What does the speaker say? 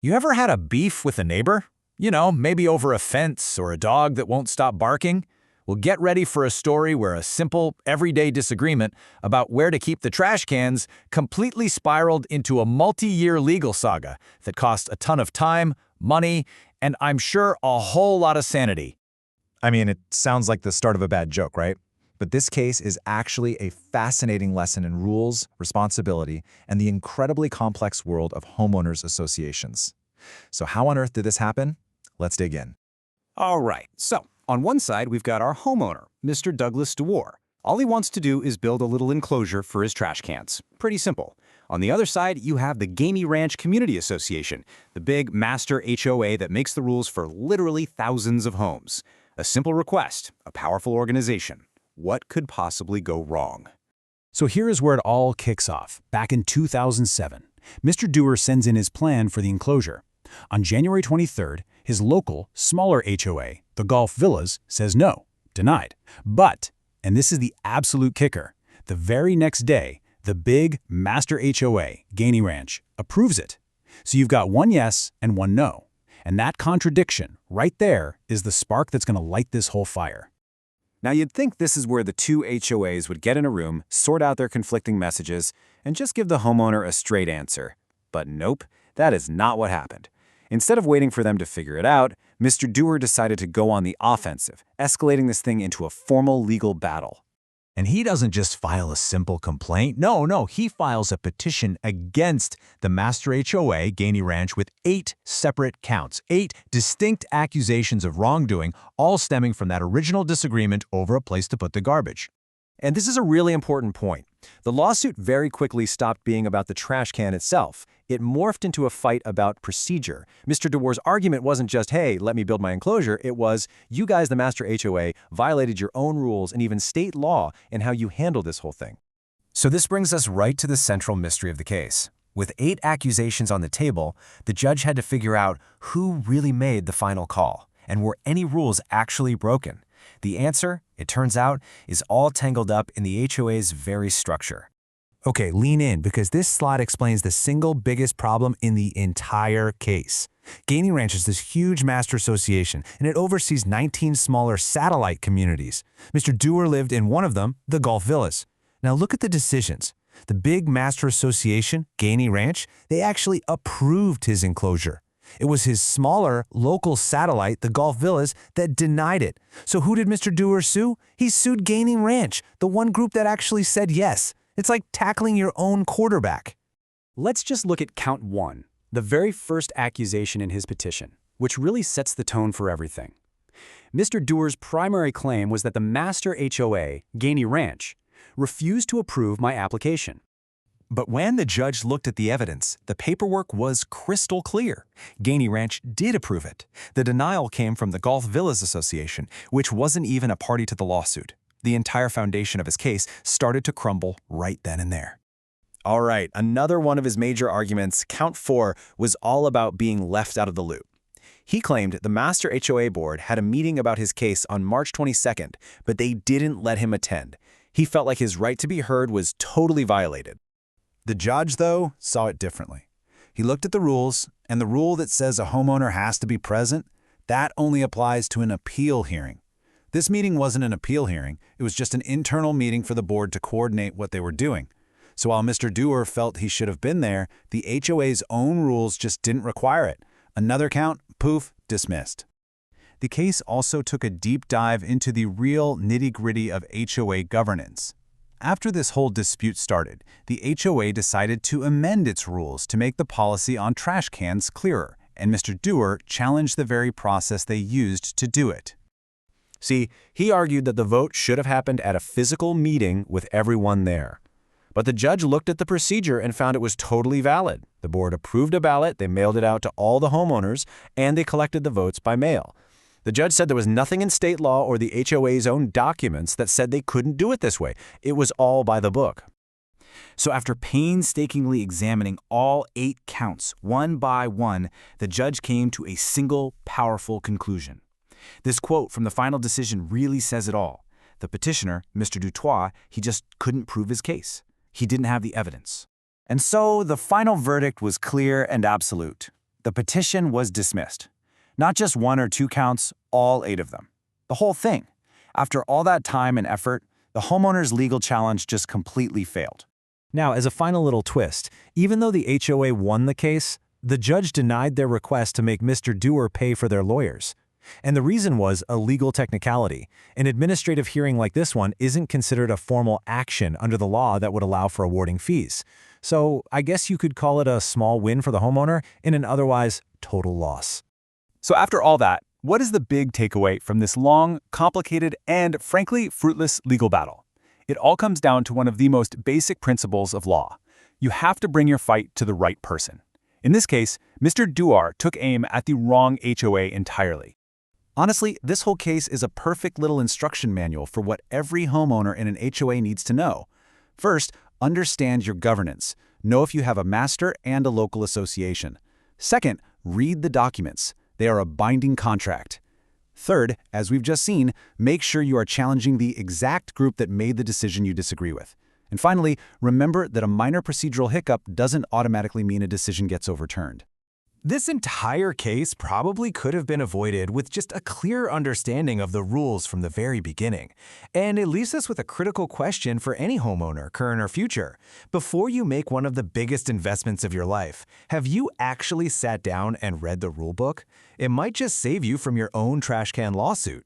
You ever had a beef with a neighbor? Maybe over a fence or a dog that won't stop barking? Well, get ready for a story where a simple, everyday disagreement about where to keep the trash cans completely spiraled into a multi-year legal saga that cost a ton of time, money, and I'm sure a whole lot of sanity. I mean, it sounds like the start of a bad joke, right? But this case is actually a fascinating lesson in rules, responsibility, and the incredibly complex world of homeowners associations. So how on earth did this happen? Let's dig in. All right, so on one side, we've got our homeowner, Mr. Douglas Dewar. All he wants to do is build a little enclosure for his trash cans. Pretty simple. On the other side, you have the Gainey Ranch Community Association, the big master HOA that makes the rules for literally thousands of homes. A simple request, a powerful organization. What could possibly go wrong? So here is where it all kicks off. Back in 2007, Mr. Dewar sends in his plan for the enclosure. On January 23rd, his local, smaller HOA, the Golf Villas, says no, denied. But, and this is the absolute kicker, the very next day, the big master HOA, Gainey Ranch, approves it. So you've got one yes and one no. And that contradiction, right there, is the spark that's going to light this whole fire. Now you'd think this is where the two HOAs would get in a room, sort out their conflicting messages, and just give the homeowner a straight answer. But nope, that is not what happened. Instead of waiting for them to figure it out, Mr. Dewar decided to go on the offensive, escalating this thing into a formal legal battle. And he doesn't just file a simple complaint. No, he files a petition against the master HOA, Gainey Ranch, with 8 separate counts, 8 distinct accusations of wrongdoing, all stemming from that original disagreement over a place to put the garbage. And this is a really important point. The lawsuit very quickly stopped being about the trash can itself. It morphed into a fight about procedure. Mr. Dewar's argument wasn't just, hey, let me build my enclosure. It was, you guys, the master HOA, violated your own rules and even state law in how you handle this whole thing. So this brings us right to the central mystery of the case. With 8 accusations on the table, the judge had to figure out who really made the final call, and were any rules actually broken. The answer, it turns out, is all tangled up in the HOA's very structure. Okay, lean in, because this slide explains the single biggest problem in the entire case. Gainey Ranch is this huge master association, and it oversees 19 smaller satellite communities. Mr. Dewar lived in one of them, the Golf Villas. Now look at the decisions. The big master association, Gainey Ranch, they actually approved his enclosure. It was his smaller, local satellite, the Golf Villas, that denied it. So who did Mr. Dewar sue? He sued Gainey Ranch, the one group that actually said yes. It's like tackling your own quarterback. Let's just look at count 1, the very first accusation in his petition, which really sets the tone for everything. Mr. Dewar's primary claim was that the master HOA, Gainey Ranch, refused to approve my application. But when the judge looked at the evidence, the paperwork was crystal clear. Gainey Ranch did approve it. The denial came from the Golf Villas Association, which wasn't even a party to the lawsuit. The entire foundation of his case started to crumble right then and there. All right, another one of his major arguments, count 4, was all about being left out of the loop. He claimed the Master HOA Board had a meeting about his case on March 22nd, but they didn't let him attend. He felt like his right to be heard was totally violated. The judge, though, saw it differently. He looked at the rules, and the rule that says a homeowner has to be present, that only applies to an appeal hearing. This meeting wasn't an appeal hearing, it was just an internal meeting for the board to coordinate what they were doing. So while Mr. Dewar felt he should have been there, the HOA's own rules just didn't require it. Another count, poof, dismissed. The case also took a deep dive into the real nitty-gritty of HOA governance. After this whole dispute started, the HOA decided to amend its rules to make the policy on trash cans clearer, and Mr. Dewar challenged the very process they used to do it. See, he argued that the vote should have happened at a physical meeting with everyone there. But the judge looked at the procedure and found it was totally valid. The board approved a ballot, they mailed it out to all the homeowners, and they collected the votes by mail. The judge said there was nothing in state law or the HOA's own documents that said they couldn't do it this way. It was all by the book. So after painstakingly examining all 8 counts, one by one, the judge came to a single, powerful conclusion. This quote from the final decision really says it all. The petitioner, Mr. Dutoit, he just couldn't prove his case. He didn't have the evidence. And so the final verdict was clear and absolute. The petition was dismissed. Not just 1 or 2 counts, all 8 of them. The whole thing. After all that time and effort, the homeowner's legal challenge just completely failed. Now, as a final little twist, even though the HOA won the case, the judge denied their request to make Mr. Dewar pay for their lawyers. And the reason was a legal technicality. An administrative hearing like this one isn't considered a formal action under the law that would allow for awarding fees. So I guess you could call it a small win for the homeowner in an otherwise total loss. So after all that, what is the big takeaway from this long, complicated, and frankly fruitless legal battle? It all comes down to one of the most basic principles of law. You have to bring your fight to the right person. In this case, Mr. Dewar took aim at the wrong HOA entirely. Honestly, this whole case is a perfect little instruction manual for what every homeowner in an HOA needs to know. First, understand your governance. Know if you have a master and a local association. Second, read the documents. They are a binding contract. Third, as we've just seen, make sure you are challenging the exact group that made the decision you disagree with. And finally, remember that a minor procedural hiccup doesn't automatically mean a decision gets overturned. This entire case probably could have been avoided with just a clear understanding of the rules from the very beginning. And it leaves us with a critical question for any homeowner, current or future. Before you make one of the biggest investments of your life, have you actually sat down and read the rulebook? It might just save you from your own trash can lawsuit.